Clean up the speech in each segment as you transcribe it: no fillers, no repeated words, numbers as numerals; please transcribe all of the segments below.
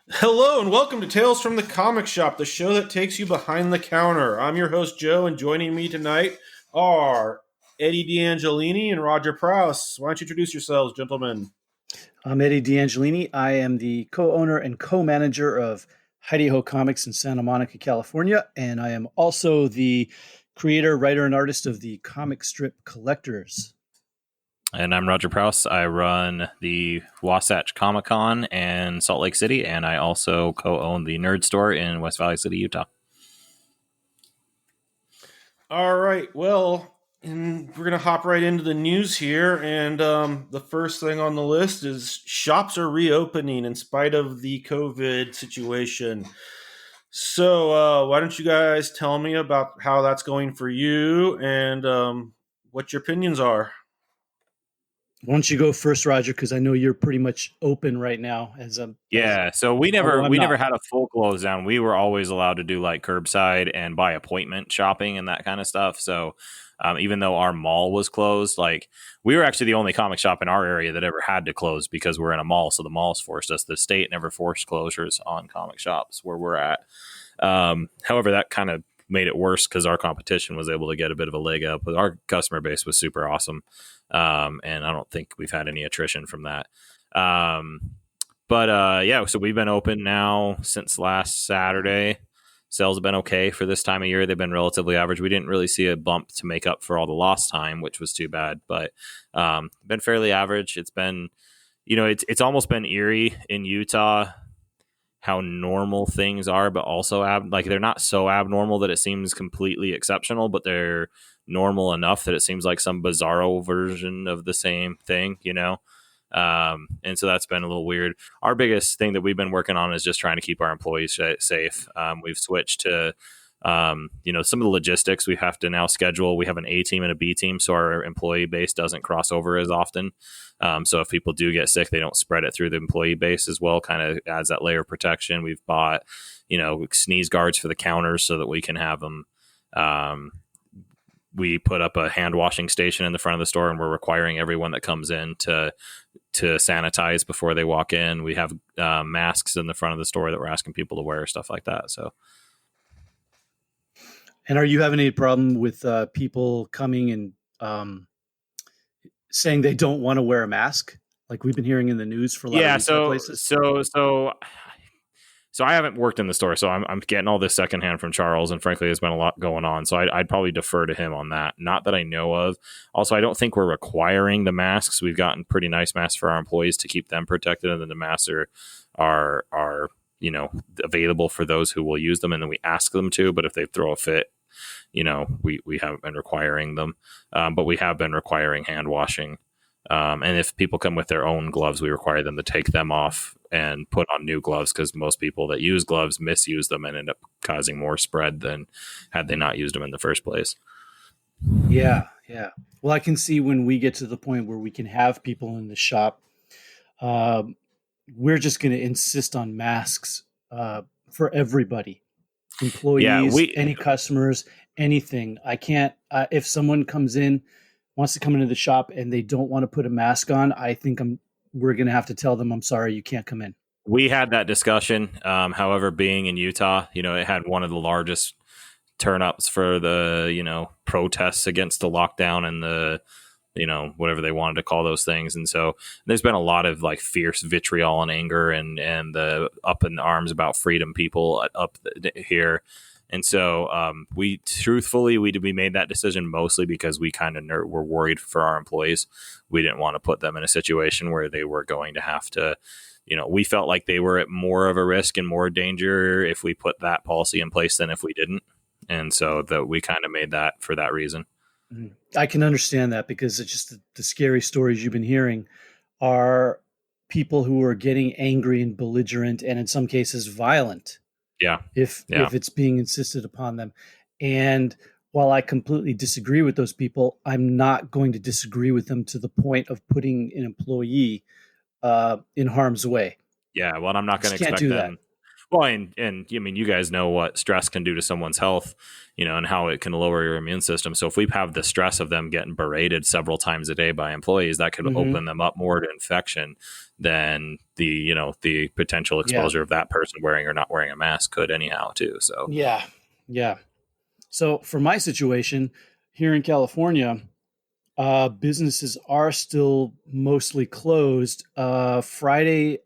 Hello and welcome to Tales from the Comic Shop, the show that takes you behind the counter. I'm your host, Joe, and joining me tonight are Eddie D'Angelini and Roger Prowse. Why don't you introduce yourselves, gentlemen? I'm Eddie D'Angelini. I am the co-owner and co-manager of Heidi Ho Comics in Santa Monica, California, and I am also the creator, writer, and artist of the Comic Strip Collectors. And I'm Roger Prowse. I run the Wasatch Comic Con in Salt Lake City, and I also co-own the Nerd Store in West Valley City, Utah. All right, well, we're going to hop right into the news here, and the first thing on the list is shops are reopening in spite of the COVID situation. So why don't you guys tell me about how that's going for you and what your opinions are? Why don't you go first, Roger? Because I know you're pretty much open right now. So we never had a full close down. We were always allowed to do like curbside and by appointment shopping and that kind of stuff. So even though our mall was closed, like we were actually the only comic shop in our area that ever had to close because we're in a mall. So the malls forced us. The state never forced closures on comic shops where we're at. However, that kind of made it worse because our competition was able to get a bit of a leg up. But our customer base was super awesome. And I don't think we've had any attrition from that. So we've been open now since last Saturday. Sales have been okay for this time of year. They've been relatively average. We didn't really see a bump to make up for all the lost time, which was too bad, but been fairly average. It's been, it's almost been eerie in Utah how normal things are, but also they're not so abnormal that it seems completely exceptional, but they're normal enough that it seems like some bizarro version of the same thing, and so that's been a little weird. Our biggest thing that we've been working on is just trying to keep our employees safe. We've switched to some of the logistics we have to now schedule. We have an A team and a B team, so our employee base doesn't cross over as often. So if people do get sick, they don't spread it through the employee base as well. Kind of adds that layer of protection. We've bought, sneeze guards for the counters so that we can have them. We put up a hand washing station in the front of the store, and we're requiring everyone that comes in to sanitize before they walk in. We have masks in the front of the store that we're asking people to wear, stuff like that. So. And are you having any problem with people coming and saying they don't want to wear a mask, like we've been hearing in the news for a lot of retail places? So I haven't worked in the store, so I'm getting all this secondhand from Charles, and frankly, there's been a lot going on. So I'd probably defer to him on that. Not that I know of. Also, I don't think we're requiring the masks. We've gotten pretty nice masks for our employees to keep them protected, and then the masks are available for those who will use them, and then we ask them to. But if they throw a fit, we haven't been requiring them, but we have been requiring hand washing. And if people come with their own gloves, we require them to take them off and put on new gloves, because most people that use gloves misuse them and end up causing more spread than had they not used them in the first place. Yeah. Well, I can see when we get to the point where we can have people in the shop, we're just going to insist on masks for everybody. Employees, any customers, anything. I can't, if someone wants to come into the shop and they don't want to put a mask on, I think we're going to have to tell them, I'm sorry, you can't come in. We had that discussion. However, being in Utah, it had one of the largest turn-ups for the, protests against the lockdown and the, whatever they wanted to call those things. And so there's been a lot of like fierce vitriol and anger and the up in arms about freedom people here. And so we made that decision mostly because we kind of were worried for our employees. We didn't want to put them in a situation where they were going to have to, we felt like they were at more of a risk and more danger if we put that policy in place than if we didn't. And so we kind of made that for that reason. I can understand that, because it's just the scary stories you've been hearing are people who are getting angry and belligerent and in some cases violent. If it's being insisted upon them. And while I completely disagree with those people, I'm not going to disagree with them to the point of putting an employee in harm's way. Yeah, well, I'm not going to expect them. Well, and I mean, you guys know what stress can do to someone's health, and how it can lower your immune system. So if we have the stress of them getting berated several times a day by employees, that could open them up more to infection than the potential exposure of that person wearing or not wearing a mask could anyhow too. So yeah. So for my situation here in California, businesses are still mostly closed. Starting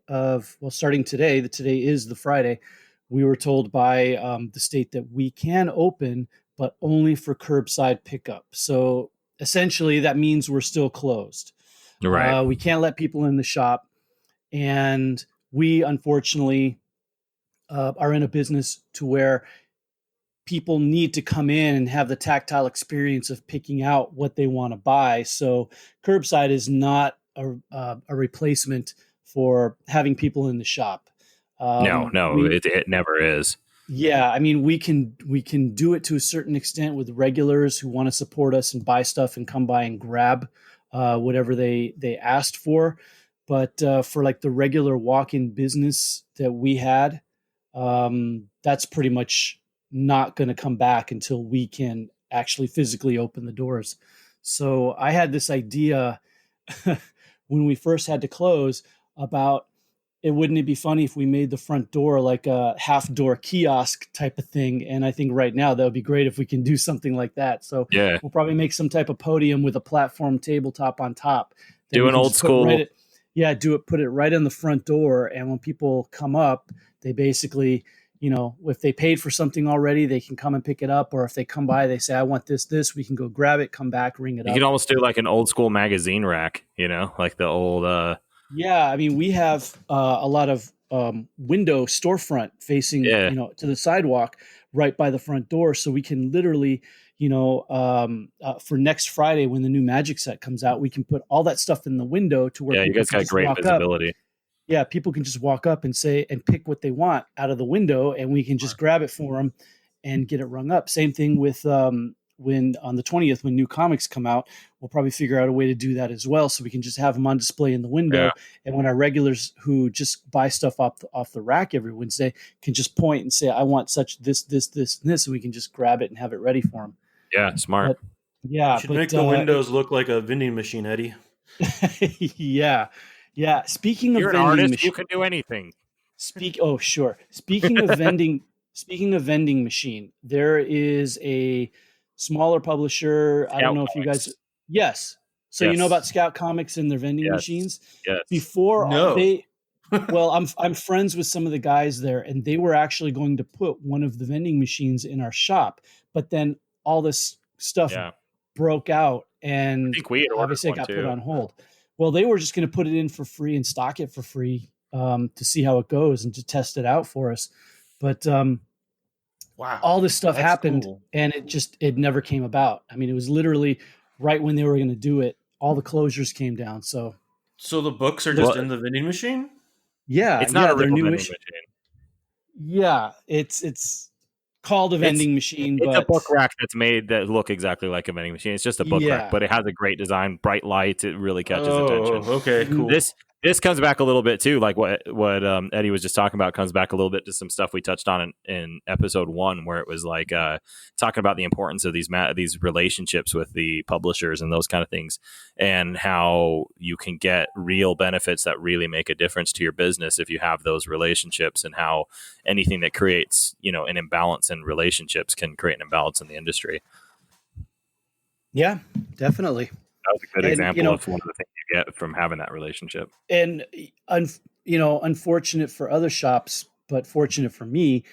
today, today is the Friday, we were told by the state that we can open, but only for curbside pickup. So essentially that means we're still closed. Right. We can't let people in the shop. And we unfortunately are in a business to where people need to come in and have the tactile experience of picking out what they want to buy. So curbside is not a replacement for having people in the shop. It never is. Yeah, I mean, we can do it to a certain extent with regulars who want to support us and buy stuff and come by and grab whatever they asked for. But for like the regular walk-in business that we had, that's pretty much not going to come back until we can actually physically open the doors. So I had this idea when we first had to close about wouldn't it be funny if we made the front door like a half door kiosk type of thing? And I think right now that would be great if we can do something like that. So we'll probably make some type of podium with a platform tabletop on top. Do an old school. Put it right in the front door. And when people come up, they basically, if they paid for something already, they can come and pick it up. Or if they come by, they say, I want this, we can go grab it, come back, ring it up. You can almost do like an old school magazine rack, like the old... Yeah, I mean, we have a lot of window storefront facing, to the sidewalk right by the front door. So we can literally, for next Friday when the new Magic set comes out, we can put all that stuff in the window to where you guys got great visibility. Yeah, people can just walk up and say and pick what they want out of the window, and we can just grab it for them and get it rung up. Same thing with when on the 20th, when new comics come out, we'll probably figure out a way to do that as well. So we can just have them on display in the window. Yeah. And when our regulars who just buy stuff off the rack every Wednesday can just point and say, I want such this, and this, and we can just grab it and have it ready for them. Yeah. Smart. You should make the windows look like a vending machine, Eddie. Yeah. Speaking of You're vending an artist, you can do anything. Sure. Speaking of vending machine, there is a smaller publisher. I don't know if you guys. Yes. So you know about Scout Comics and their vending machines. Yes. I'm friends with some of the guys there, and they were actually going to put one of the vending machines in our shop, but then all this stuff broke out, and obviously it got put on hold. Well, they were just going to put it in for free and stock it for free to see how it goes and to test it out for us, but. Wow. All this stuff happened, cool. And it never came about. I mean, it was literally right when they were going to do it, all the closures came down. So the books are just in the vending machine? Yeah. It's not a real vending machine. Yeah. It's called a vending machine. It's a book rack that's made that look exactly like a vending machine. It's just a book rack, but it has a great design, bright lights. It really catches attention. Okay, cool. This comes back a little bit too, like what Eddie was just talking about. Comes back a little bit to some stuff we touched on in episode 1, where it was like talking about the importance of these relationships with the publishers and those kind of things, and how you can get real benefits that really make a difference to your business if you have those relationships, and how anything that creates an imbalance in relationships can create an imbalance in the industry. Yeah, definitely. That was a good example of one of the things you get from having that relationship. And, unfortunate for other shops, but fortunate for me,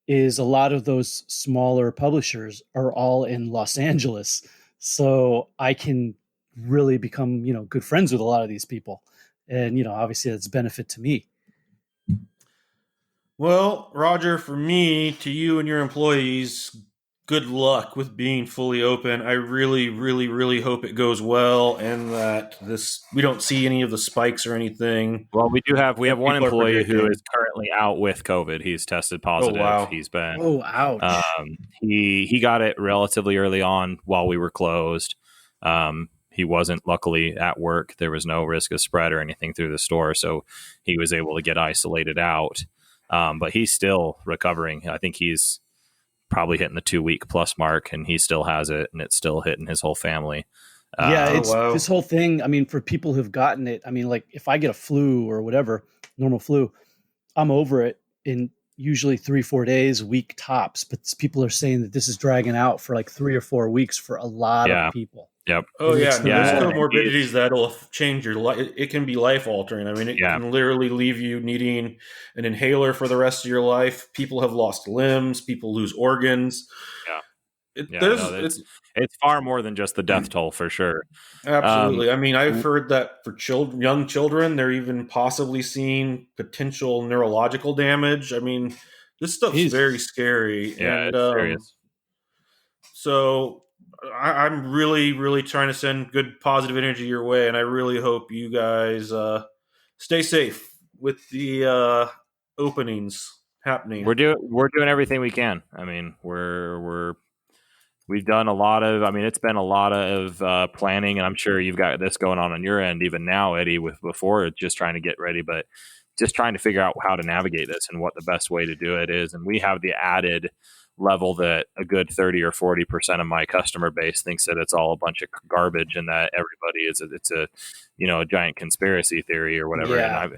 is a lot of those smaller publishers are all in Los Angeles. So I can really become, good friends with a lot of these people. And, obviously that's a benefit to me. Well, Roger, for me, to you and your employees, good luck with being fully open. I really, really, really hope it goes well, and that we don't see any of the spikes or anything. Well, we have one employee who is currently out with COVID. He's tested positive. Oh, wow. He's been. Oh, ouch. He got it relatively early on while we were closed. He wasn't luckily at work. There was no risk of spread or anything through the store, so he was able to get isolated out. But he's still recovering. I think he's probably hitting the 2-week plus mark, and he still has it, and it's still hitting his whole family. Yeah, it's this whole thing. I mean, for people who've gotten it, I mean, like if I get a flu or whatever, normal flu, I'm over it in usually 3-4 days, week tops. But people are saying that this is dragging out for like 3 or 4 weeks for a lot of people. Yep. Oh yeah, there's comorbidities that'll change your life. It can be life altering. I mean, it can literally leave you needing an inhaler for the rest of your life. People have lost limbs. People lose organs. It's far more than just the death toll for sure. Absolutely. I mean, I've heard that for young children, they're even possibly seeing potential neurological damage. I mean, this stuff's very scary. Yeah, it's serious. So I'm really, really trying to send good, positive energy your way, and I really hope you guys stay safe with the openings happening. We're doing everything we can. I mean, we've done a lot of. I mean, it's been a lot of planning, and I'm sure you've got this going on your end even now, Eddie. With before, just trying to get ready, but just trying to figure out how to navigate this and what the best way to do it is. And we have the added level that a good 30 or 40% of my customer base thinks that it's all a bunch of garbage and that everybody it's a a giant conspiracy theory or whatever. Yeah.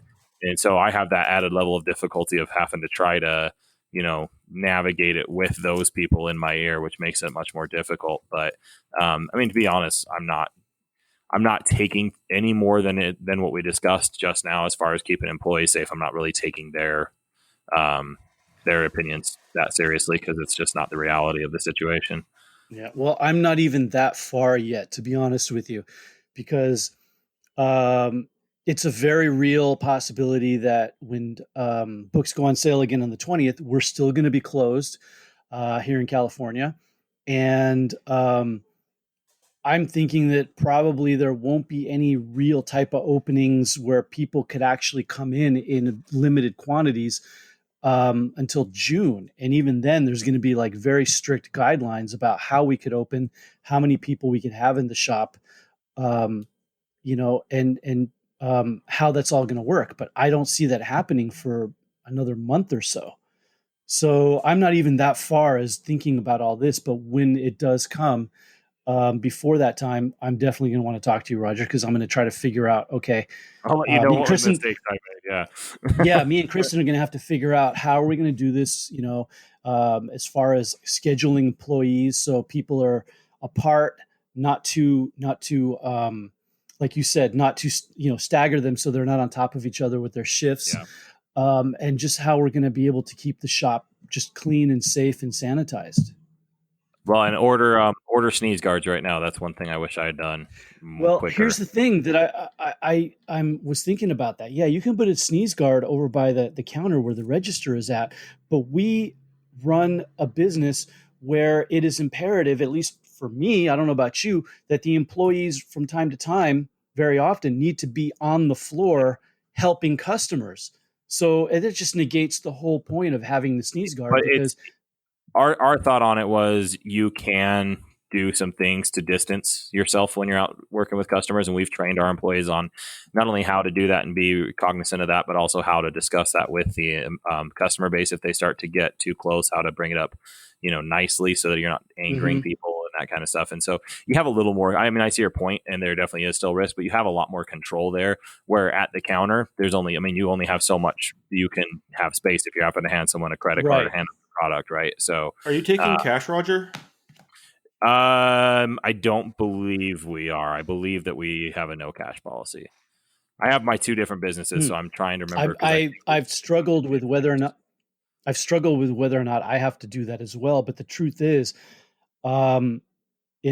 And so I have that added level of difficulty of having to try to navigate it with those people in my ear, which makes it much more difficult. But I mean, to be honest, I'm not taking any more than what we discussed just now as far as keeping employees safe. I'm not really taking their opinions that seriously because it's just not the reality of the situation. Yeah, well, I'm not even that far yet, to be honest with you, because it's a very real possibility that when books go on sale again on the 20th, we're still going to be closed here in California. And I'm thinking that probably there won't be any real type of openings where people could actually come in limited quantities until June. And even then there's going to be like very strict guidelines about how we could open, how many people we could have in the shop, and how that's all going to work. But I don't see that happening for another month or so. So I'm not even that far as thinking about all this, but when it does come, before that time, I'm definitely going to want to talk to you, Roger, because I'm going to try to figure out, okay. I'll let you know what mistakes I made, yeah. Yeah, me and Kristen are going to have to figure out how are we going to do this, as far as scheduling employees so people are apart, not to like you said, not to, stagger them so they're not on top of each other with their shifts. Yeah. And just how we're going to be able to keep the shop just clean and safe and sanitized. Well, and order sneeze guards right now. That's one thing I wish I had done. Well, quicker. Here's the thing that I was thinking about that. Yeah, you can put a sneeze guard over by the counter where the register is at, but we run a business where it is imperative, at least for me, I don't know about you, that the employees from time to time, very often, need to be on the floor helping customers. So it just negates the whole point of having the sneeze guard. But because our thought on it was you can do some things to distance yourself when you're out working with customers. And we've trained our employees on not only how to do that and be cognizant of that, but also how to discuss that with the customer base. If they start to get too close, how to bring it up, nicely so that you're not angering people and that kind of stuff. And so you have a little more, I mean, I see your point and there definitely is still risk, but you have a lot more control there where at the counter, you only have so much you can have space if you happen to hand someone a credit card or hand them a product. Right. So are you taking cash, Roger? I don't believe we are. I believe that we have a no cash policy. I have my two different businesses, so I'm trying to remember. I've struggled with whether or not I have to do that as well. But the truth is, in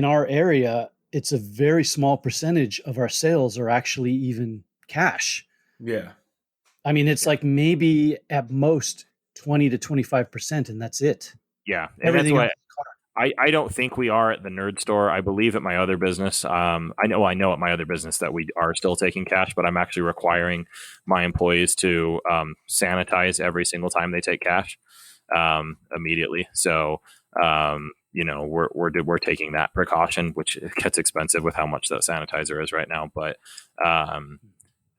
our area, it's a very small percentage of our sales are actually even cash. Yeah. I mean, it's like maybe at most 20 to 25%, and that's it. Yeah. And everything that's why I don't think we are at the Nerd Store. I believe at my other business, I know at my other business that we are still taking cash, but I'm actually requiring my employees to sanitize every single time they take cash immediately. So, we're taking that precaution, which gets expensive with how much that sanitizer is right now. But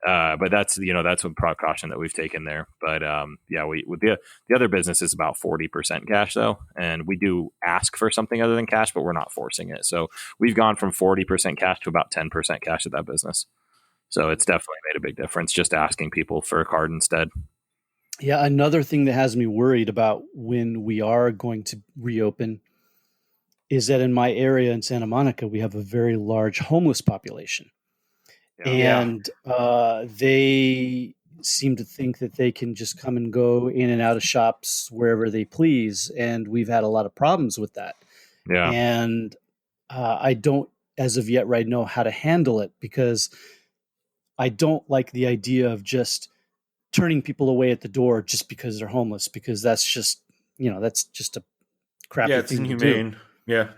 But that's one precaution that we've taken there. But we with the other business is about 40% cash though, and we do ask for something other than cash, but we're not forcing it. So we've gone from 40% cash to about 10% cash at that business. So it's definitely made a big difference just asking people for a card instead. Yeah, another thing that has me worried about when we are going to reopen is that in my area in Santa Monica, we have a very large homeless population. Yeah. And they seem to think that they can just come and go in and out of shops wherever they please. And we've had a lot of problems with that. Yeah. And I don't, as of yet, right, know how to handle it because I don't like the idea of just turning people away at the door just because they're homeless, because that's just a crappy it's thing inhumane. to do.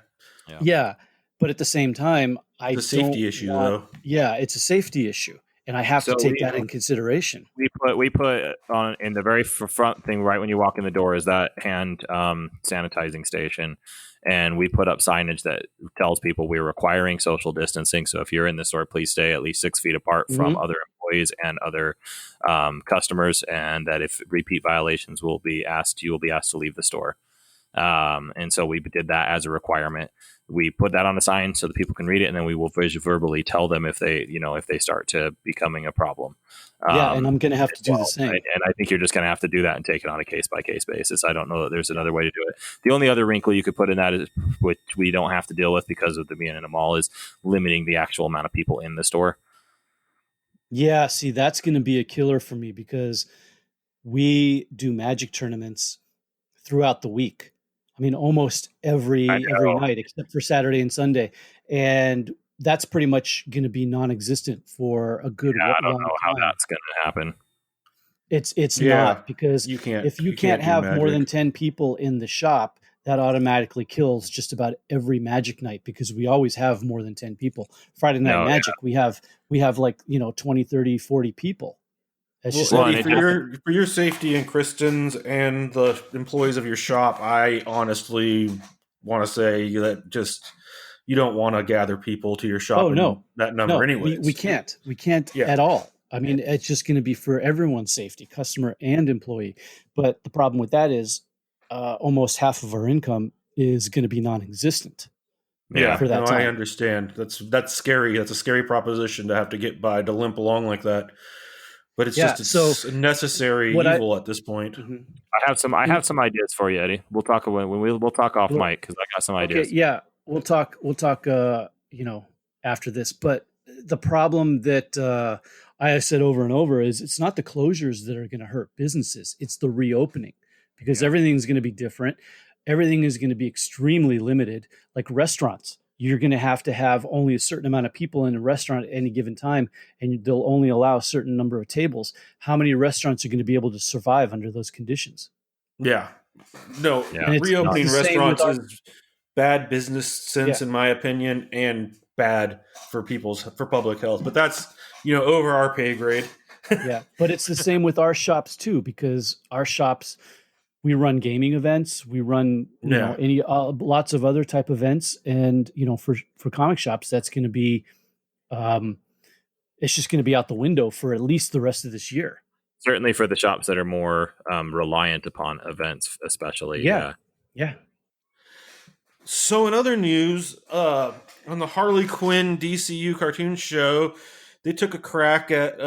Yeah. But at the same time, It's a safety issue, though. Yeah, it's a safety issue, and I have to take that in consideration. We put on in the very front thing right when you walk in the door is that hand sanitizing station, and we put up signage that tells people we're requiring social distancing. So if you're in the store, please stay at least 6 feet apart from other employees and other customers, and that if repeat violations will be asked, you will be asked to leave the store. And so we did that as a requirement. We put that on a sign so that people can read it, and then we will verbally tell them if they start to becoming a problem. And I'm going to have to do the same. And I think you're just going to have to do that and take it on a case by case basis. I don't know that there's another way to do it. The only other wrinkle you could put in that is, which we don't have to deal with because of the being in a mall, is limiting the actual amount of people in the store. Yeah, see, that's going to be a killer for me because we do Magic tournaments throughout the week. I mean, almost every night except for Saturday and Sunday, and that's pretty much going to be non-existent for a good long time. I don't know how that's going to happen. It's not, because if you can't have more than 10 people in the shop, that automatically kills just about every Magic night, because we always have more than 10 people. Friday Night Magic, we have like 20, 30, 40 people. That's just for your safety and Kristen's and the employees of your shop, I honestly want to say that just you don't want to gather people to your shop. Oh no, that number anyway. We can't at all. I mean, it's just going to be for everyone's safety, customer and employee. But the problem with that is almost half of our income is going to be non-existent. For that time. I understand. That's scary. That's a scary proposition to have to get by, to limp along like that. But it's just a necessary evil at this point. Mm-hmm. I have some ideas for you, Eddie. We'll talk we'll talk off mic, because I got some ideas. Okay, yeah, we'll talk. After this. But the problem that I have said over and over is it's not the closures that are going to hurt businesses; it's the reopening, because everything's going to be different. Everything is going to be extremely limited. Like restaurants, you're going to have only a certain amount of people in a restaurant at any given time, and they'll only allow a certain number of tables. How many restaurants are going to be able to survive under those conditions? Yeah. No, reopening restaurants is bad business sense, in my opinion, and bad for public health. But that's, over our pay grade. Yeah, but it's the same with our shops too, because our shops, we run gaming events, we run lots of other type events, and for comic shops, that's going to be it's just going to be out the window for at least the rest of this year. Certainly for the shops that are more reliant upon events, especially. Yeah. So in other news, on the Harley Quinn DCU cartoon show, they took a crack at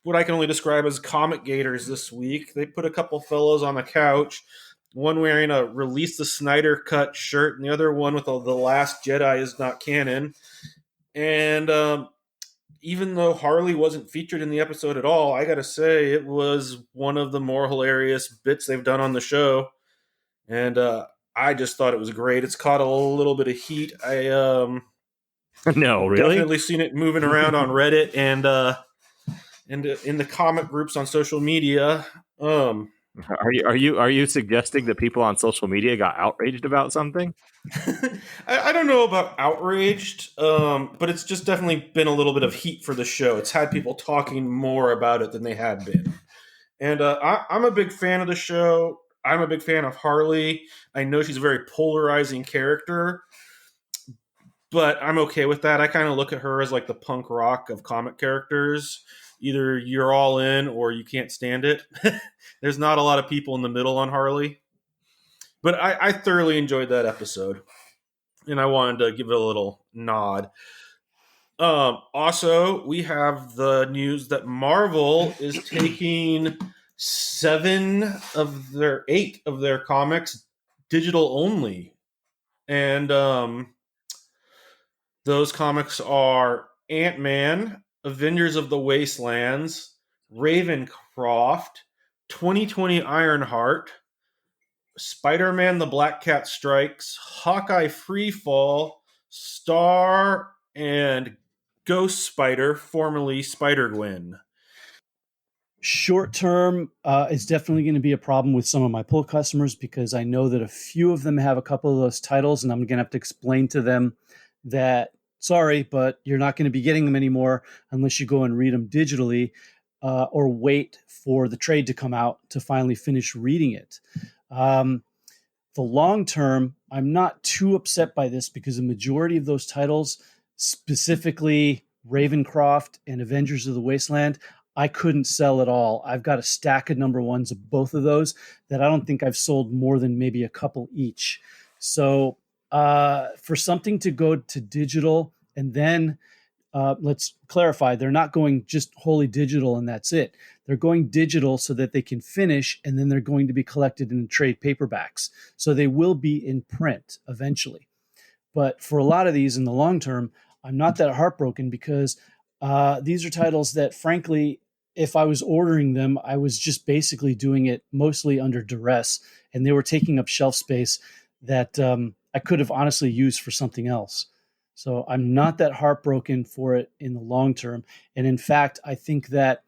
what I can only describe as comic gators this week. They put a couple fellows on the couch, one wearing a Release the Snyder Cut shirt, and the other one with The Last Jedi is not canon. And even though Harley wasn't featured in the episode at all, I gotta say it was one of the more hilarious bits they've done on the show. And I just thought it was great. It's caught a little bit of heat. I no, really? Definitely seen it moving around on Reddit and in the comic groups on social media. Are you suggesting that people on social media got outraged about something? I don't know about outraged, but it's just definitely been a little bit of heat for the show. It's had people talking more about it than they had been. And I'm a big fan of the show. I'm a big fan of Harley. I know she's a very polarizing character, but I'm okay with that. I kind of look at her as like the punk rock of comic characters. either you're all in or you can't stand it. There's not a lot of people in the middle on Harley. But I thoroughly enjoyed that episode, and I wanted to give it a little nod. Also, we have the news that Marvel is taking eight of their comics digital only. And those comics are Ant-Man, Avengers of the Wastelands, Ravencroft, 2020 Ironheart, Spider-Man the Black Cat Strikes, Hawkeye Freefall, Star, and Ghost Spider, formerly Spider-Gwen. Short term is definitely going to be a problem with some of my pull customers, because I know that a few of them have a couple of those titles, and I'm going to have to explain to them that, sorry, but you're not going to be getting them anymore unless you go and read them digitally, or wait for the trade to come out to finally finish reading it. The long term, I'm not too upset by this, because the majority of those titles, specifically Ravencroft and Avengers of the Wasteland, I couldn't sell at all. I've got a stack of number ones of both of those that I don't think I've sold more than maybe a couple each. So for something to go to digital, and then let's clarify, they're not going just wholly digital and that's it. They're going digital so that they can finish, and then they're going to be collected in trade paperbacks. So they will be in print eventually. But for a lot of these in the long term, I'm not that heartbroken, because these are titles that, frankly, if I was ordering them, I was just basically doing it mostly under duress, and they were taking up shelf space that I could have honestly used for something else. So I'm not that heartbroken for it in the long term. And in fact, I think that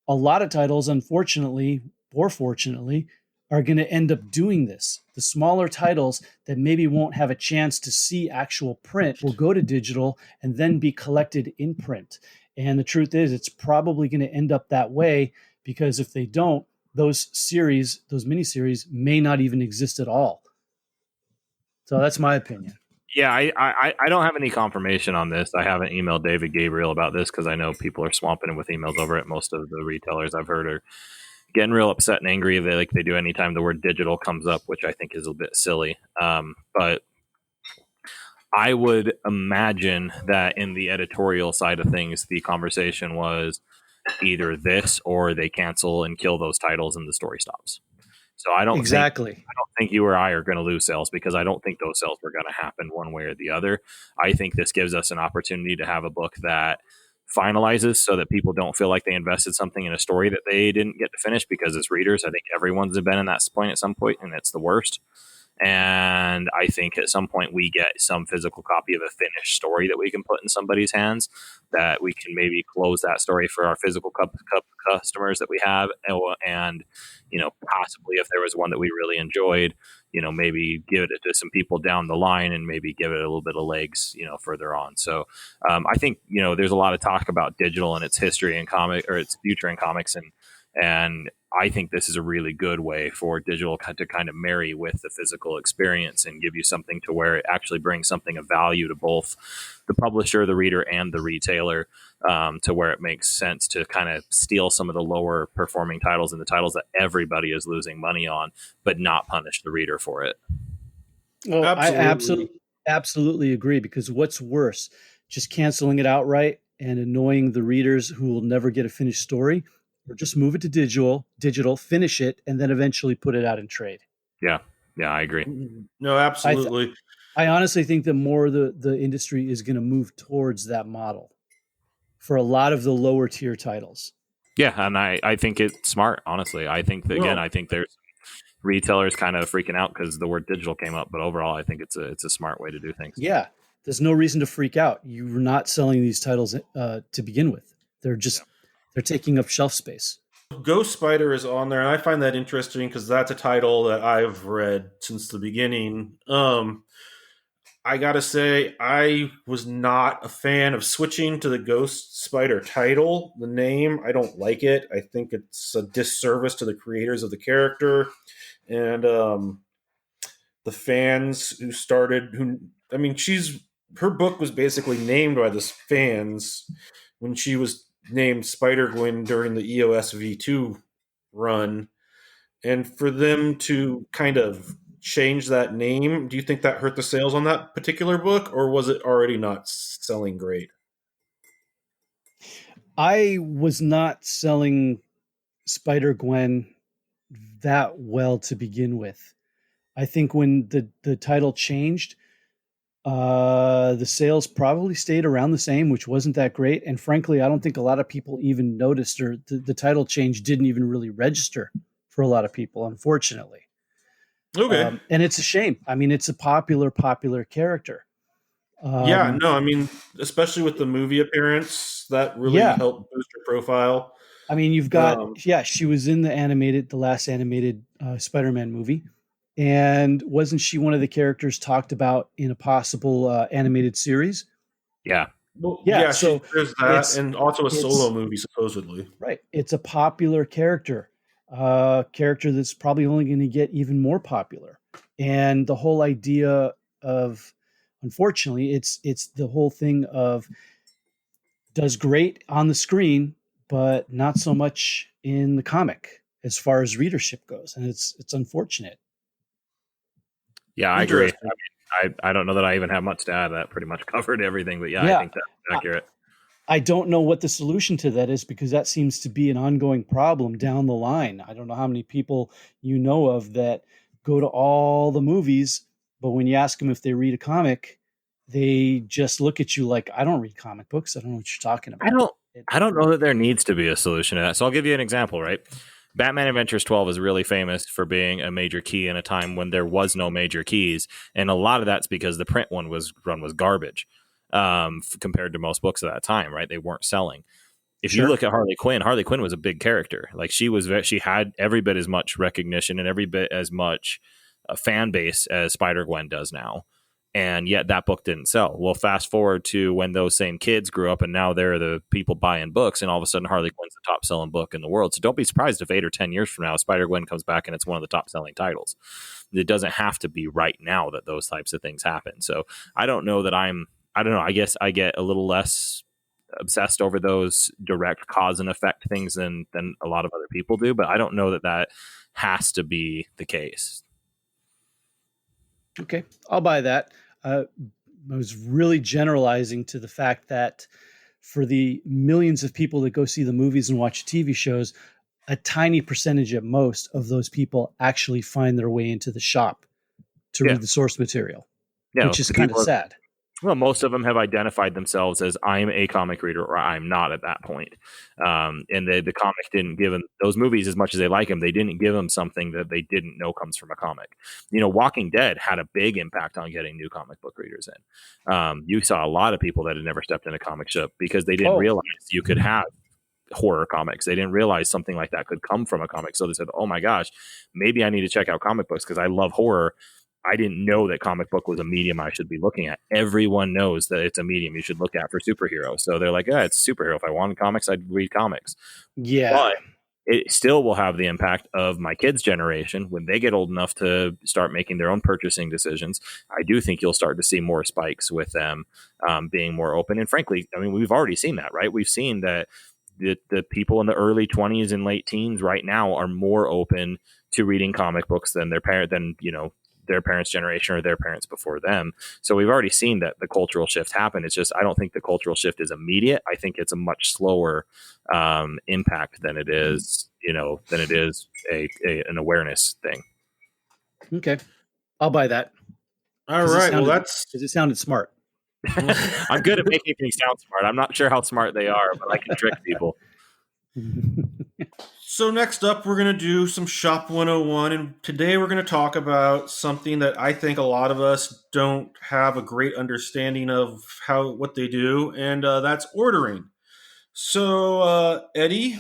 a lot of titles, unfortunately or fortunately, are going to end up doing this. The smaller titles that maybe won't have a chance to see actual print will go to digital and then be collected in print. And the truth is, it's probably going to end up that way, because if they don't, those miniseries may not even exist at all. So that's my opinion. Yeah, I don't have any confirmation on this. I haven't emailed David Gabriel about this, because I know people are swamping him with emails over it. Most of the retailers I've heard are getting real upset and angry like they do anytime the word digital comes up, which I think is a bit silly. But I would imagine that in the editorial side of things, the conversation was either this or they cancel and kill those titles and the story stops. So I don't think you or I are going to lose sales, because I don't think those sales were going to happen one way or the other. I think this gives us an opportunity to have a book that finalizes, so that people don't feel like they invested something in a story that they didn't get to finish, because as readers, I think everyone's been in that point at some point, and it's the worst. And I think at some point we get some physical copy of a finished story that we can put in somebody's hands, that we can maybe close that story for our physical customers that we have. And, possibly if there was one that we really enjoyed, maybe give it to some people down the line, and maybe give it a little bit of legs, further on. So I think, there's a lot of talk about digital and its history in comic, or its future in comics. And I think this is a really good way for digital to kind of marry with the physical experience and give you something to where it actually brings something of value to both the publisher, the reader, and the retailer, to where it makes sense to kind of steal some of the lower performing titles and the titles that everybody is losing money on, but not punish the reader for it. Well, I absolutely agree, because what's worse, just canceling it outright and annoying the readers who will never get a finished story, or just move it to digital, finish it, and then eventually put it out in trade. Yeah, I agree. No, absolutely. I honestly think that more the industry is going to move towards that model for a lot of the lower tier titles. Yeah, and I think it's smart, honestly. I think that, again, I think there's retailers kind of freaking out because the word digital came up, but overall, I think it's a smart way to do things. Yeah, there's no reason to freak out. You're not selling these titles to begin with. They're just they're taking up shelf space. Ghost Spider is on there, and I find that interesting because that's a title that I've read since the beginning. I gotta say, I was not a fan of switching to the Ghost Spider title. The name, I don't like it. I think it's a disservice to the creators of the character, and the fans who started. Her book was basically named by the fans when she was named Spider-Gwen during the EOS V2 run. And for them to kind of change that name, do you think that hurt the sales on that particular book, or was it already not selling great? I was not selling Spider-Gwen that well to begin with. I think when the title changed, the sales probably stayed around the same, which wasn't that great. And frankly, I don't think a lot of people even noticed, or the title change didn't even really register for a lot of people, unfortunately. Okay. And it's a shame. I mean, it's a popular character. Yeah, no, I mean, especially with the movie appearance, that really Yeah. helped boost her profile. I mean, you've got, she was in the last animated Spider-Man movie. And wasn't she one of the characters talked about in a possible animated series? Yeah. Well, yeah, so there's that, and also a solo movie, supposedly. Right. It's a popular character, character that's probably only going to get even more popular. And the whole idea of, unfortunately, it's the whole thing of does great on the screen, but not so much in the comic as far as readership goes. And it's unfortunate. Yeah, I agree. I don't know that I even have much to add. That pretty much covered everything, but I think that's accurate. I don't know what the solution to that is, because that seems to be an ongoing problem down the line. I don't know how many people you know of that go to all the movies, but when you ask them if they read a comic, they just look at you like, I don't read comic books. I don't know what you're talking about. I don't know that there needs to be a solution to that. So I'll give you an example, right? Batman Adventures 12 is really famous for being a major key in a time when there was no major keys. And a lot of that's because the print run was garbage compared to most books at that time, right? They weren't selling. If you look at Harley Quinn was a big character. Like she had every bit as much recognition and every bit as much fan base as Spider-Gwen does now. And yet that book didn't sell. Well, fast forward to when those same kids grew up and now they're the people buying books, and all of a sudden Harley Quinn's the top selling book in the world. So don't be surprised if 8 or 10 years from now Spider-Gwen comes back and it's one of the top selling titles. It doesn't have to be right now that those types of things happen. So I don't know that I don't know. I guess I get a little less obsessed over those direct cause and effect things than a lot of other people do, but I don't know that has to be the case. Okay, I'll buy that. I was really generalizing to the fact that for the millions of people that go see the movies and watch TV shows, a tiny percentage at most of those people actually find their way into the shop to read the source material, which is kind of sad. Well, most of them have identified themselves as I'm a comic reader or I'm not at that point. And the comic didn't give them those movies as much as they like them. They didn't give them something that they didn't know comes from a comic. Walking Dead had a big impact on getting new comic book readers in. You saw a lot of people that had never stepped in a comic shop because they didn't realize you could have horror comics. They didn't realize something like that could come from a comic. So they said, oh my gosh, maybe I need to check out comic books because I love horror. I didn't know that comic book was a medium I should be looking at. Everyone knows that it's a medium you should look at for superheroes. So they're like, yeah, it's a superhero. If I wanted comics, I'd read comics. Yeah. But it still will have the impact of my kids' generation when they get old enough to start making their own purchasing decisions. I do think you'll start to see more spikes with them being more open. And frankly, I mean, we've already seen that, right? We've seen that the people in the early 20s and late teens right now are more open to reading comic books than their parents' generation or their parents before them. So we've already seen that the cultural shift happen. It's just, I don't think the cultural shift is immediate. I think it's a much slower impact than it is, an awareness thing. Okay. I'll buy that. All right. Because it sounded smart. I'm good at making things sound smart. I'm not sure how smart they are, but I can trick people. So next up, we're going to do some Shop 101, and today we're going to talk about something that I think a lot of us don't have a great understanding of what they do, and that's ordering. So, Eddie,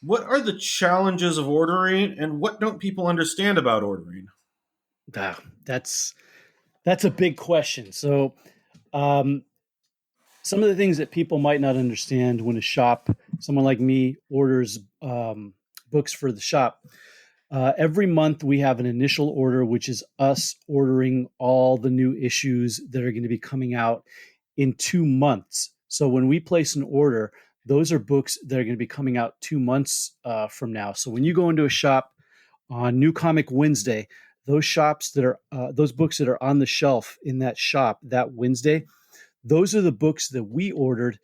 what are the challenges of ordering, and what don't people understand about ordering? That's a big question. So, some of the things that people might not understand when someone like me orders books for the shop. Every month we have an initial order, which is us ordering all the new issues that are going to be coming out in 2 months. So when we place an order, those are books that are going to be coming out 2 months from now. So when you go into a shop on New Comic Wednesday, those shops that are those books that are on the shelf in that shop that Wednesday, those are the books that we ordered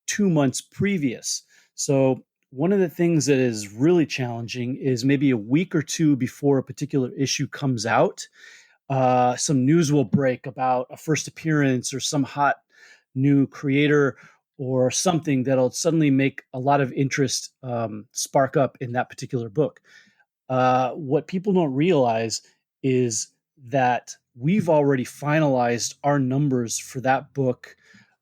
2 months previous. So one of the things that is really challenging is maybe a week or two before a particular issue comes out, some news will break about a first appearance or some hot new creator or something that'll suddenly make a lot of interest spark up in that particular book. What people don't realize is that we've already finalized our numbers for that book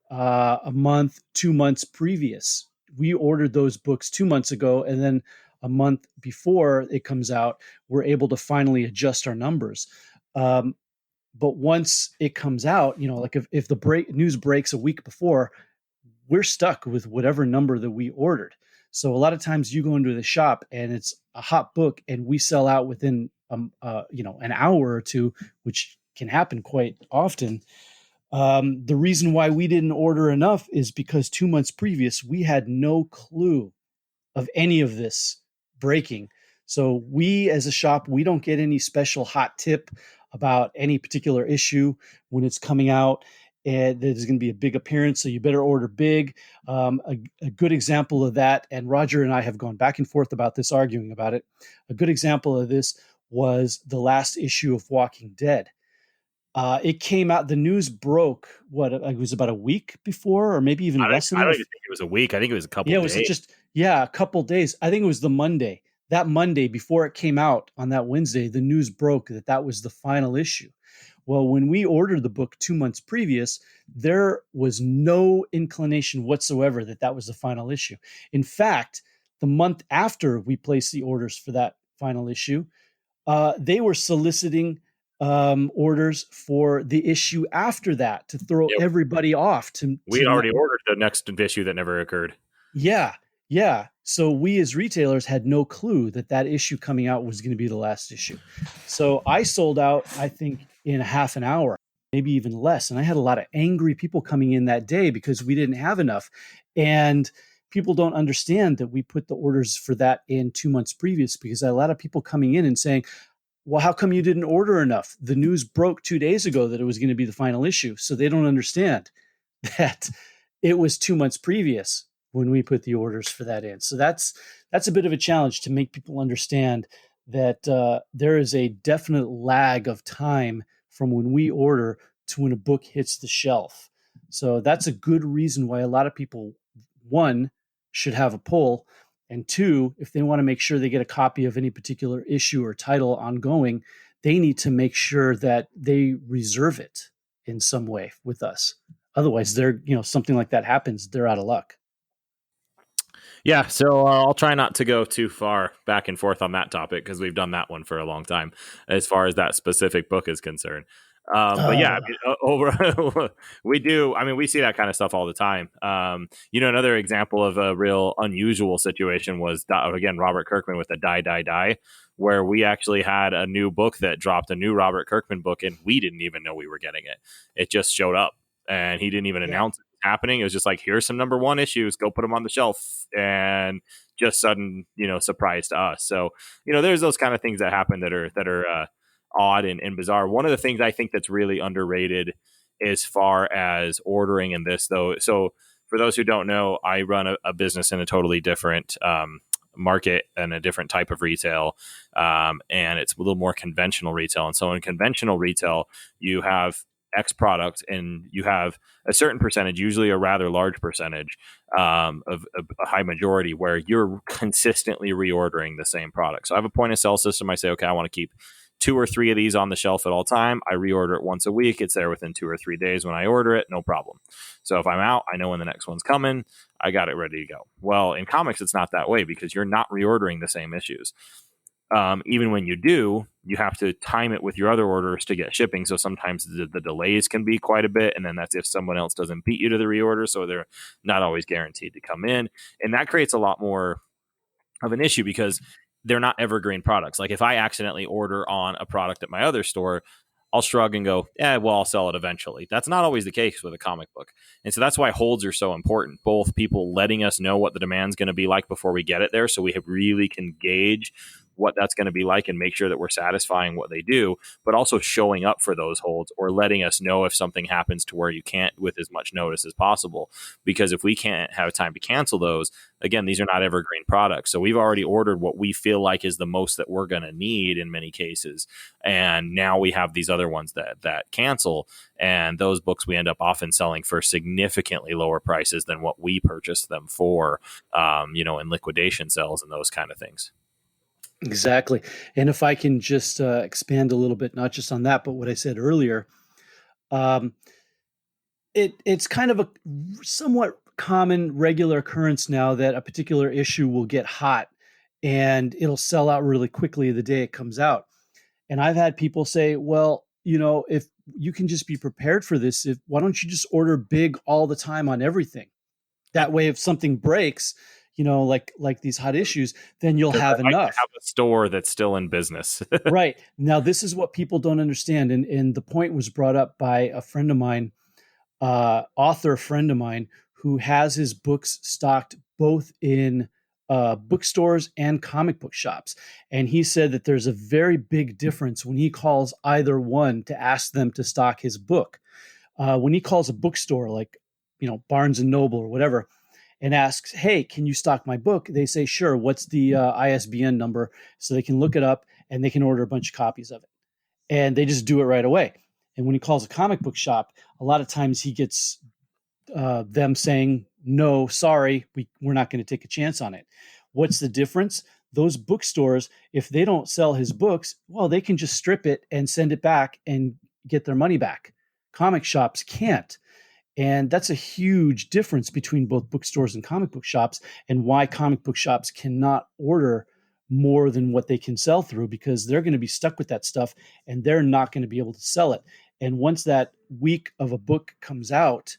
a month, 2 months previous. We ordered those books 2 months ago, and then a month before it comes out, we're able to finally adjust our numbers. But once it comes out, like if the news breaks a week before, we're stuck with whatever number that we ordered. So a lot of times you go into the shop and it's a hot book, and we sell out within an hour or two, which can happen quite often. The reason why we didn't order enough is because 2 months previous, we had no clue of any of this breaking. So we as a shop, we don't get any special hot tip about any particular issue when it's coming out. And there's going to be a big appearance, so you better order big. A good example of that, and Roger and I have gone back and forth about this, arguing about it. A good example of this was the last issue of Walking Dead. It came out, the news broke, it was about a week before, or maybe even less than that. I don't even think it was a week. I think it was a couple days. A couple days. I think it was the Monday. That Monday, before it came out on that Wednesday, the news broke that was the final issue. Well, when we ordered the book 2 months previous, there was no inclination whatsoever that was the final issue. In fact, the month after we placed the orders for that final issue, they were soliciting orders for the issue after that to throw everybody off. We'd already ordered the next issue that never occurred. Yeah. So we as retailers had no clue that issue coming out was going to be the last issue. So I sold out, I think, in a half an hour, maybe even less. And I had a lot of angry people coming in that day because we didn't have enough. And people don't understand that we put the orders for that in 2 months previous, because a lot of people coming in and saying, well, how come you didn't order enough? The news broke 2 days ago that it was going to be the final issue. So they don't understand that it was 2 months previous when we put the orders for that in. So that's a bit of a challenge to make people understand that there is a definite lag of time from when we order to when a book hits the shelf. So that's a good reason why a lot of people, one, should have a pull, and two, if they want to make sure they get a copy of any particular issue or title ongoing, they need to make sure that they reserve it in some way with us. Otherwise, something like that happens, they're out of luck. Yeah, so I'll try not to go too far back and forth on that topic, because we've done that one for a long time as far as that specific book is concerned. But yeah, we do. I mean, we see that kind of stuff all the time. Another example of a real unusual situation was, again, Robert Kirkman with the Die, where we actually had a new book that dropped, a new Robert Kirkman book, and we didn't even know we were getting it. It just showed up, and he didn't even announce it was happening. It was just like, here's some number one issues, go put them on the shelf, and just sudden, surprise to us. So, there's those kind of things that happen that are odd and bizarre. One of the things I think that's really underrated as far as ordering in this, though, so for those who don't know, I run a business in a totally different market and a different type of retail, and it's a little more conventional retail. And so in conventional retail, you have X product, and you have a certain percentage, usually a rather large percentage, of a high majority, where you're consistently reordering the same product. So I have a point of sale system. I say, okay, I want to keep 2 or 3 of these on the shelf at all time. I reorder it once a week. It's there within 2 or 3 days when I order it, no problem. So if I'm out, I know when the next one's coming. I got it ready to go. Well, in comics, it's not that way, because you're not reordering the same issues. Even when you do, you have to time it with your other orders to get shipping. So sometimes the delays can be quite a bit. And then that's if someone else doesn't beat you to the reorder. So they're not always guaranteed to come in. And that creates a lot more of an issue, because they're not evergreen products. Like if I accidentally order on a product at my other store, I'll shrug and go, yeah, well, I'll sell it eventually. That's not always the case with a comic book. And so that's why holds are so important. Both people letting us know what the demand's going to be like before we get it there, so we really can gauge what that's going to be like and make sure that we're satisfying what they do, but also showing up for those holds or letting us know if something happens to where you can't with as much notice as possible. Because if we can't have time to cancel those, again, these are not evergreen products. So we've already ordered what we feel like is the most that we're going to need in many cases. And now we have these other ones that cancel. And those books we end up often selling for significantly lower prices than what we purchased them for, in liquidation sales and those kind of things. Exactly. And if I can just expand a little bit, not just on that, but what I said earlier, um, it's kind of a somewhat common regular occurrence now that a particular issue will get hot and it'll sell out really quickly the day it comes out. And I've had people say, well, if you can just be prepared for this, why don't you just order big all the time on everything? That way, if something breaks, like these hot issues, then you'll have enough. Have a store that's still in business. Right. Now, this is what people don't understand. And the point was brought up by a friend of mine, author friend of mine, who has his books stocked both in bookstores and comic book shops. And he said that there's a very big difference when he calls either one to ask them to stock his book. When he calls a bookstore like, Barnes and Noble or whatever, and asks, hey, can you stock my book? They say, sure. What's the ISBN number? So they can look it up and they can order a bunch of copies of it. And they just do it right away. And when he calls a comic book shop, a lot of times he gets them saying, no, sorry, we're not going to take a chance on it. What's the difference? Those bookstores, if they don't sell his books, well, they can just strip it and send it back and get their money back. Comic shops can't. And that's a huge difference between both bookstores and comic book shops, and why comic book shops cannot order more than what they can sell through, because they're going to be stuck with that stuff and they're not going to be able to sell it. And once that week of a book comes out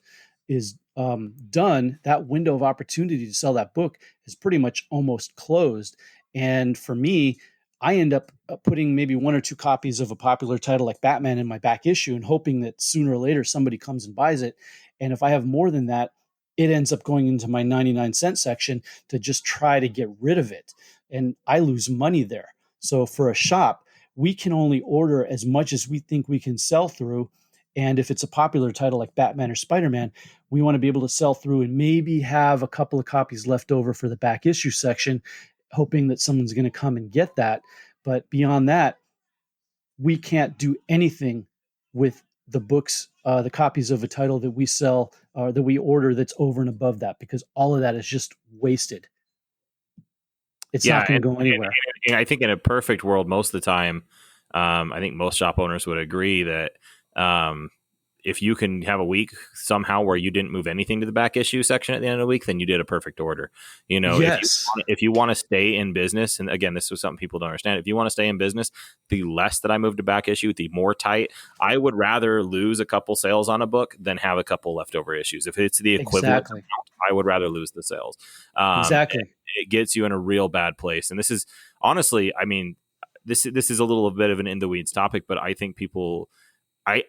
is done, that window of opportunity to sell that book is pretty much almost closed. And for me, I end up putting maybe one or two copies of a popular title like Batman in my back issue and hoping that sooner or later somebody comes and buys it. And if I have more than that, it ends up going into my 99-cent section to just try to get rid of it. And I lose money there. So for a shop, we can only order as much as we think we can sell through. And if it's a popular title like Batman or Spider-Man, we want to be able to sell through and maybe have a couple of copies left over for the back issue section, hoping that someone's going to come and get that. But beyond that, we can't do anything with the books, the copies of a title that we sell or that we order that's over and above that, because all of that is just wasted. It's not going to go anywhere. And I think in a perfect world, most of the time, I think most shop owners would agree that if you can have a week somehow where you didn't move anything to the back issue section at the end of the week, then you did a perfect order. Yes. If you want to stay in business, and again, this was something people don't understand. If you want to stay in business, the less that I move to back issue, the more tight. I would rather lose a couple sales on a book than have a couple leftover issues. If it's the equivalent amount, I would rather lose the sales. Exactly. It gets you in a real bad place. And this is honestly, I mean, this is a little bit of an in the weeds topic, but I think people,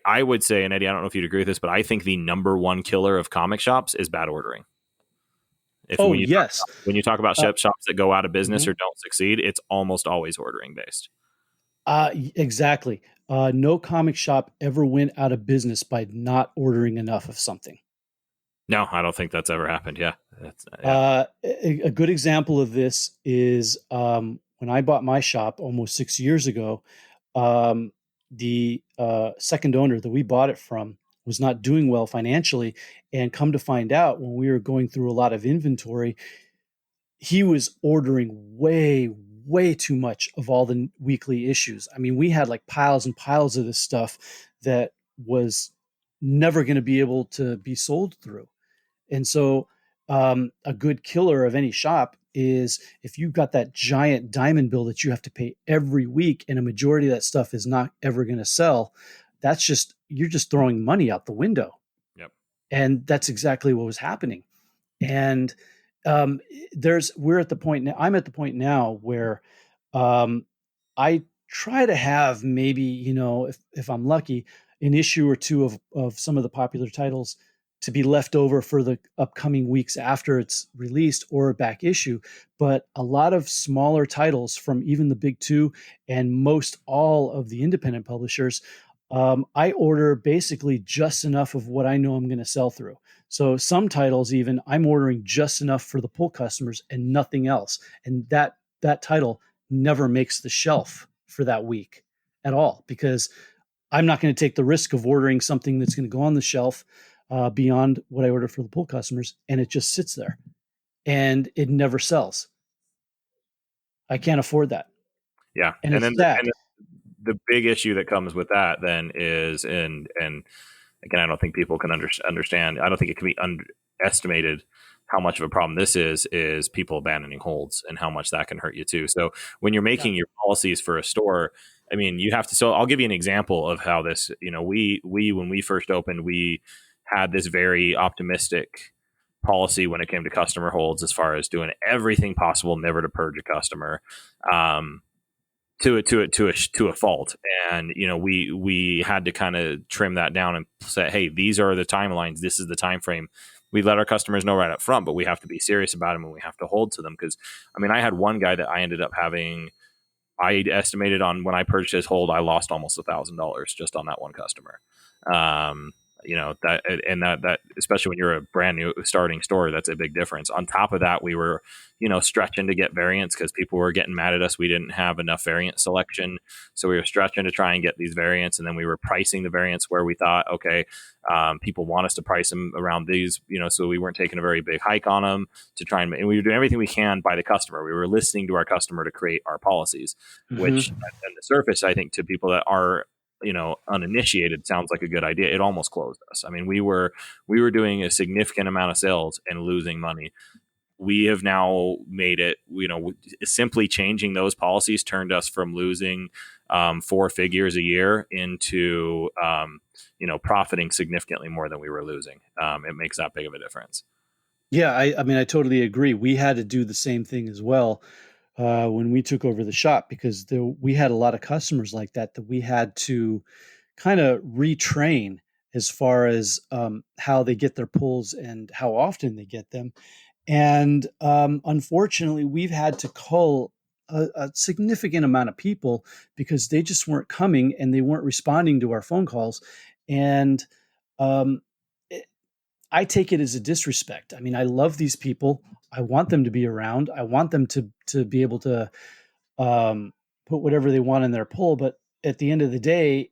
I would say, and Eddie, I don't know if you'd agree with this, but I think the number one killer of comic shops is bad ordering. When you talk about shops that go out of business or don't succeed, it's almost always ordering based. Exactly. No comic shop ever went out of business by not ordering enough of something. No, I don't think that's ever happened. Yeah. A good example of this is when I bought my shop almost 6 years ago. The second owner that we bought it from was not doing well financially, and come to find out, when we were going through a lot of inventory, he was ordering way too much of all the weekly issues. I mean, we had like piles and piles of this stuff that was never going to be able to be sold through. And so a good killer of any shop is if you've got that giant diamond bill that you have to pay every week and a majority of that stuff is not ever going to sell, you're just throwing money out the window. Yep. And that's exactly what was happening. And we're at the point now, I'm at the point now where I try to have maybe, if I'm lucky, an issue or two of some of the popular titles to be left over for the upcoming weeks after it's released, or a back issue. But a lot of smaller titles from even the big two and most all of the independent publishers, I order basically just enough of what I know I'm going to sell through. So some titles, even, I'm ordering just enough for the pull customers and nothing else. And that title never makes the shelf for that week at all, because I'm not going to take the risk of ordering something that's going to go on the shelf beyond what I order for the pull customers, and it just sits there and it never sells. I can't afford that. Yeah, and it's sad. The big issue that comes with that then is, and again, I don't think people can understand. I don't think it can be underestimated how much of a problem this is people abandoning holds and how much that can hurt you too. So when you're making your policies for a store, I mean, you have to. So I'll give you an example of how this. We when we first opened, we had this very optimistic policy when it came to customer holds, as far as doing everything possible never to purge a customer. To a fault, and we had to kind of trim that down and say, hey, these are the timelines, this is the time frame. We let our customers know right up front, but we have to be serious about them and we have to hold to them. Because I mean, I had one guy that I ended up having, I estimated on when I purchased his hold, I lost almost $1,000 just on that one customer. That especially when you're a brand new starting store, that's a big difference. On top of that, we were stretching to get variants because people were getting mad at us. We didn't have enough variant selection, so we were stretching to try and get these variants, and then we were pricing the variants where we thought, okay, people want us to price them around these, so we weren't taking a very big hike on them to try and we were doing everything we can by the customer. We were listening to our customer to create our policies, which on the surface, I think to people that are uninitiated, sounds like a good idea. It almost closed us. I mean, we were doing a significant amount of sales and losing money. We have now made it, simply changing those policies turned us from losing 4 figures a year into, profiting significantly more than we were losing. It makes that big of a difference. Yeah, I mean, I totally agree. We had to do the same thing as well when we took over the shop, because we had a lot of customers like that we had to kind of retrain as far as how they get their pulls and how often they get them. And unfortunately, we've had to cull a significant amount of people because they just weren't coming and they weren't responding to our phone calls. And um, I take it as a disrespect. I mean, I love these people. I want them to be around. I want them to be able to put whatever they want in their pull. But at the end of the day,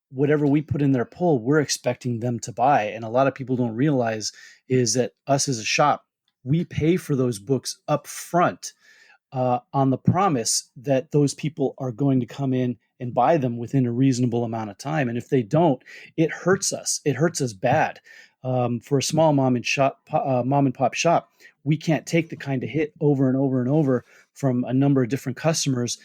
whatever we put in their pull, we're expecting them to buy. And a lot of people don't realize is that us as a shop, we pay for those books up front on the promise that those people are going to come in and buy them within a reasonable amount of time. And if they don't, it hurts us. It hurts us bad. For a small mom and pop shop, we can't take the kind of hit over and over and over from a number of different customers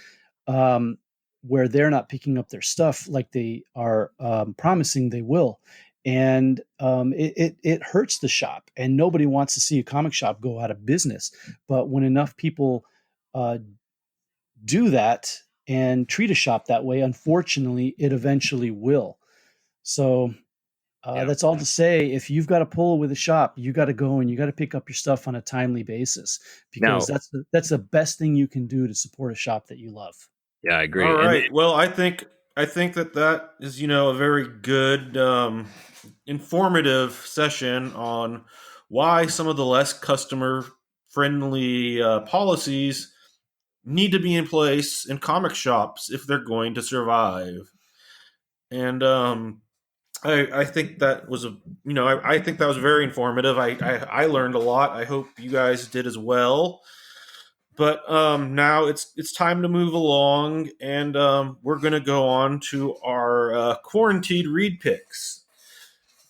where they're not picking up their stuff like they are promising they will. And it hurts the shop, and nobody wants to see a comic shop go out of business. But when enough people do that and treat a shop that way, unfortunately, it eventually will. So that's all to say. If you've got a pull with a shop, you got to go and you got to pick up your stuff on a timely basis, because that's the best thing you can do to support a shop that you love. Yeah, I agree. All right. Well, I think that is a very good informative session on why some of the less customer friendly policies need to be in place in comic shops if they're going to survive. And I think that was I think that was very informative. I learned a lot. I hope you guys did as well. But now it's time to move along, and we're going to go on to our quarantined read picks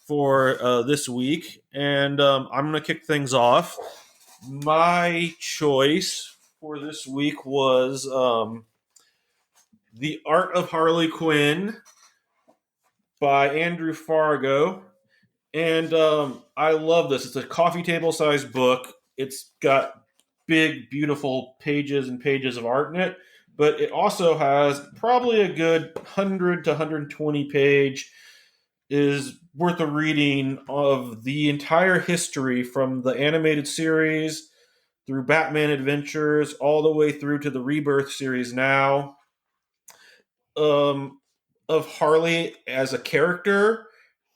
for this week. And I'm going to kick things off. My choice for this week was The Art of Harley Quinn by Andrew Fargo. And I love this. It's a coffee table sized book. It's got big, beautiful pages and pages of art in it. but it also has probably a good 100 to 120 page is worth a reading of the entire history from the animated series through Batman Adventures all the way through to the Rebirth series now, um, of Harley as a character,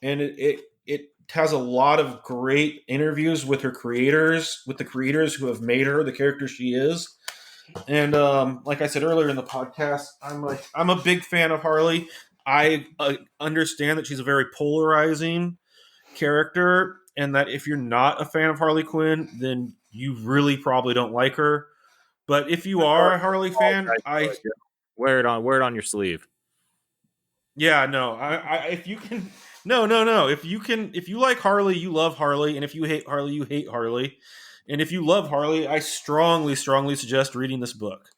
and it has a lot of great interviews with her creators, with the creators who have made her the character she is. And like I said earlier in the podcast, I'm a big fan of Harley. I understand that she's a very polarizing character, and that if you're not a fan of Harley Quinn, then you really probably don't like her. But if you are a Harley fan, wear it on your sleeve. Yeah, no. If you can, no. If you like Harley, you love Harley, and if you hate Harley, you hate Harley. And if you love Harley, I strongly suggest reading this book.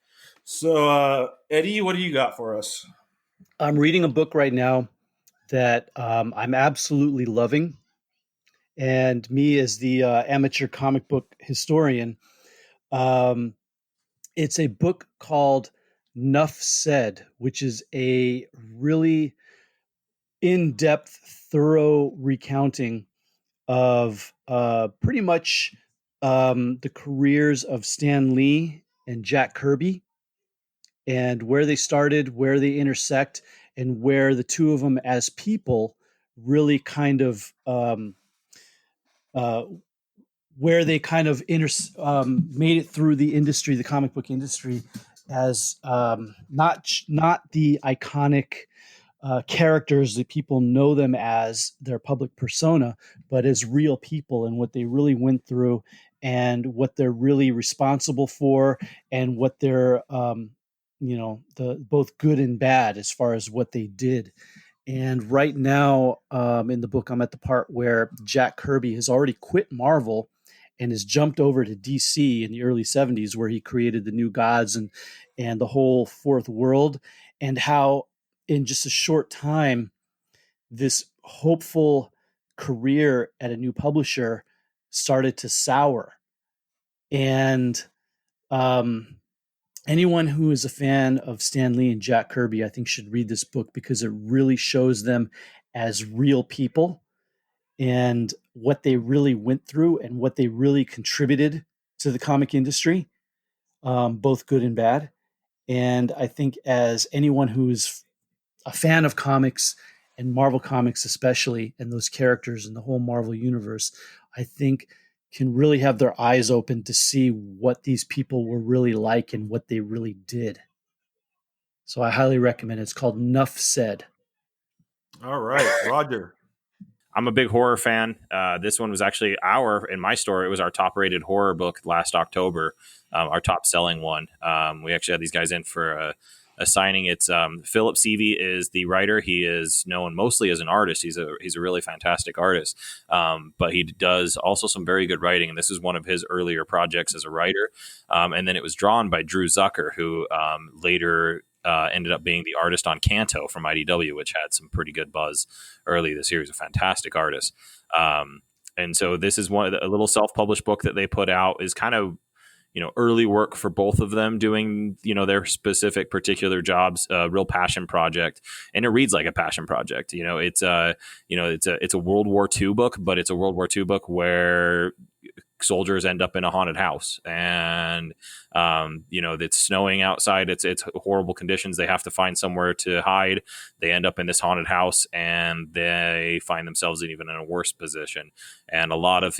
So, Eddie, what do you got for us? I'm reading a book right now that I'm absolutely loving. And me, as the amateur comic book historian, it's a book called Nuff Said, which is a really in-depth, thorough recounting of pretty much the careers of Stan Lee and Jack Kirby, and where they started, where they intersect, and where the two of them as people really kind of uh, where they kind of made it through the industry, the comic book industry, as not the iconic characters that people know them as their public persona, but as real people and what they really went through and what they're really responsible for and what they're the both good and bad as far as what they did. And right now, in the book, I'm at the part where Jack Kirby has already quit Marvel and has jumped over to DC in the early 70s, where he created the New Gods and the whole Fourth World, and how in just a short time, this hopeful career at a new publisher started to sour. And anyone who is a fan of Stan Lee and Jack Kirby, I think, should read this book because it really shows them as real people and what they really went through and what they really contributed to the comic industry, both good and bad. And I think as anyone who's a fan of comics and Marvel Comics especially, and those characters and the whole Marvel universe, I think can really have their eyes open to see what these people were really like and what they really did. So I highly recommend it. It's called Nuff Said. All right, Roger. I'm a big horror fan. This one was actually in my store, it was our top rated horror book last October, our top selling one. We actually had these guys in for a signing. It's Philip Seavey is the writer. He is known mostly as an artist. He's a really fantastic artist, but he does also some very good writing. And this is one of his earlier projects as a writer. And then it was drawn by Drew Zucker, who later ended up being the artist on Kanto from IDW, which had some pretty good buzz early this year. He's a fantastic artist. And so this is a little self-published book that they put out, is kind of, early work for both of them doing, their specific particular jobs, real passion project. And it reads like a passion project. It's a World War II book, but it's a World War II book where soldiers end up in a haunted house, and it's snowing outside. It's horrible conditions. They have to find somewhere to hide. They end up in this haunted house, and they find themselves even in a worse position. And a lot of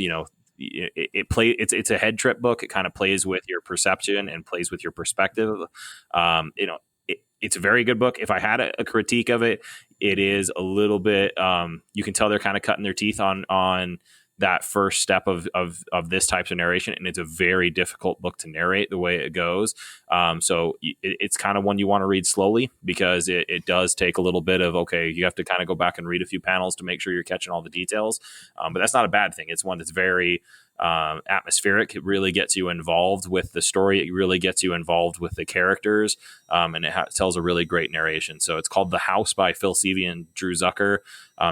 it's a head trip book. It kind of plays with your perception and plays with your perspective. It's a very good book. If I had a critique of it, it is a little bit. You can tell they're kind of cutting their teeth on that first step of this type of narration, and it's a very difficult book to narrate the way it goes. So it's kind of one you want to read slowly, because it does take a little bit of, you have to kind of go back and read a few panels to make sure you're catching all the details. But that's not a bad thing. It's one that's very atmospheric. It really gets you involved with the story. It really gets you involved with the characters, and it tells a really great narration. So it's called The House by Phil Seavey and Drew Zucker.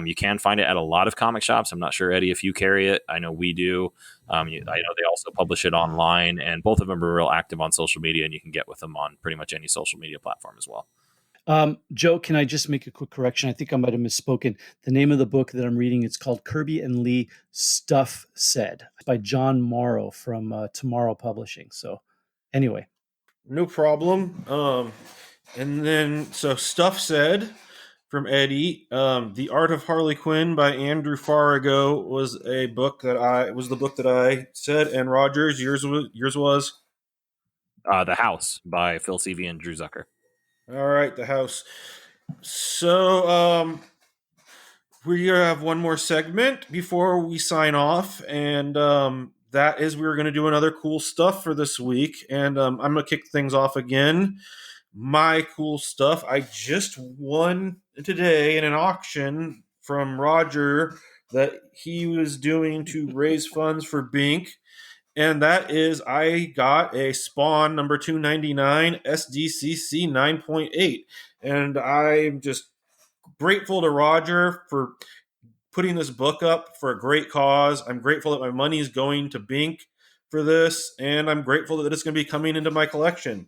You can find it at a lot of comic shops. I'm not sure, Eddie, if you carry it. I know we do. I know they also publish it online, and both of them are real active on social media, and you can get with them on pretty much any social media platform as well. Joe, can I just make a quick correction? I think I might have misspoken. The name of the book that I'm reading, it's called Kirby and Lee Stuff Said by John Morrow from Tomorrow Publishing. So anyway. No problem. And then, so Stuff Said from Eddie. The Art of Harley Quinn by Andrew Farago was the book that I said. And Rogers, yours was? The House by Phil Seavey and Drew Zucker. All right, The House. So we have one more segment before we sign off, and that is we're going to do another cool stuff for this week. And I'm going to kick things off again. My cool stuff, I just won today in an auction from Roger that he was doing to raise funds for Bink. And that is, I got a Spawn number 299 SDCC 9.8. And I'm just grateful to Roger for putting this book up for a great cause. I'm grateful that my money is going to Bink for this. And I'm grateful that it's going to be coming into my collection.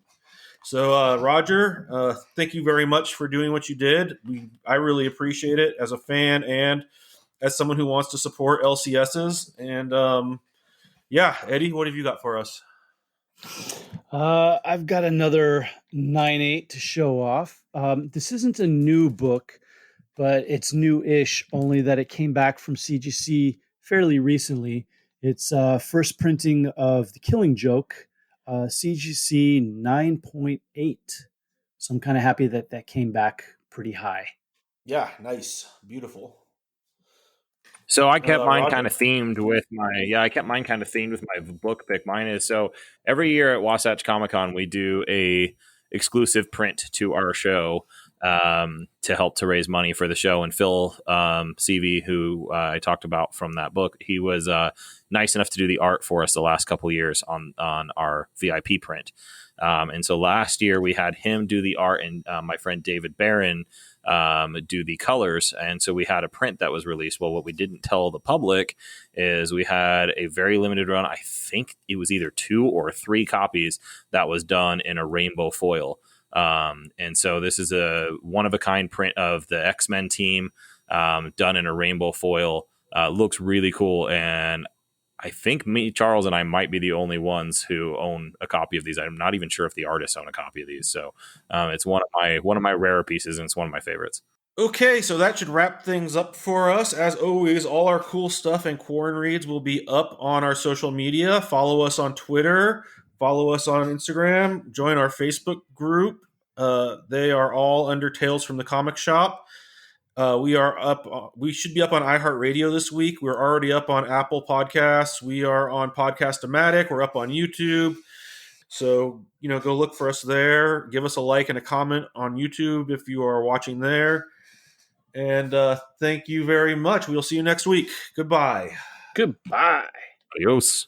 So, Roger, thank you very much for doing what you did. I really appreciate it as a fan and as someone who wants to support LCSs. And yeah, Eddie, what have you got for us? I've got another 9.8 to show off. This isn't a new book, but it's new-ish, only that it came back from CGC fairly recently. It's first printing of The Killing Joke, CGC 9.8. So I'm kind of happy that came back pretty high. Yeah, nice. Beautiful. So I kept mine kind of themed with my book pick. Mine is, so every year at Wasatch Comic Con, we do a exclusive print to our show to help to raise money for the show. And Phil Seavey, who I talked about from that book, he was nice enough to do the art for us the last couple of years on our VIP print. And so last year we had him do the art, and my friend David Barron do the colors. And so we had a print that was released. Well, what we didn't tell the public is we had a very limited run. I think it was either 2 or 3 copies that was done in a rainbow foil. And so this is a one-of-a-kind print of the X-Men team done in a rainbow foil. Looks really cool, and I think Charles and I might be the only ones who own a copy of these. I'm not even sure if the artists own a copy of these. So it's one of my rarer pieces, and it's one of my favorites. Okay, so that should wrap things up for us. As always, all our cool stuff and Quarren Reads will be up on our social media. Follow us on Twitter. Follow us on Instagram. Join our Facebook group. They are all under Tales from the Comic Shop. We are up. We should be up on iHeartRadio this week. We're already up on Apple Podcasts. We are on Podcast-O-Matic. We're up on YouTube. So, go look for us there. Give us a like and a comment on YouTube if you are watching there. And thank you very much. We'll see you next week. Goodbye. Goodbye. Adios.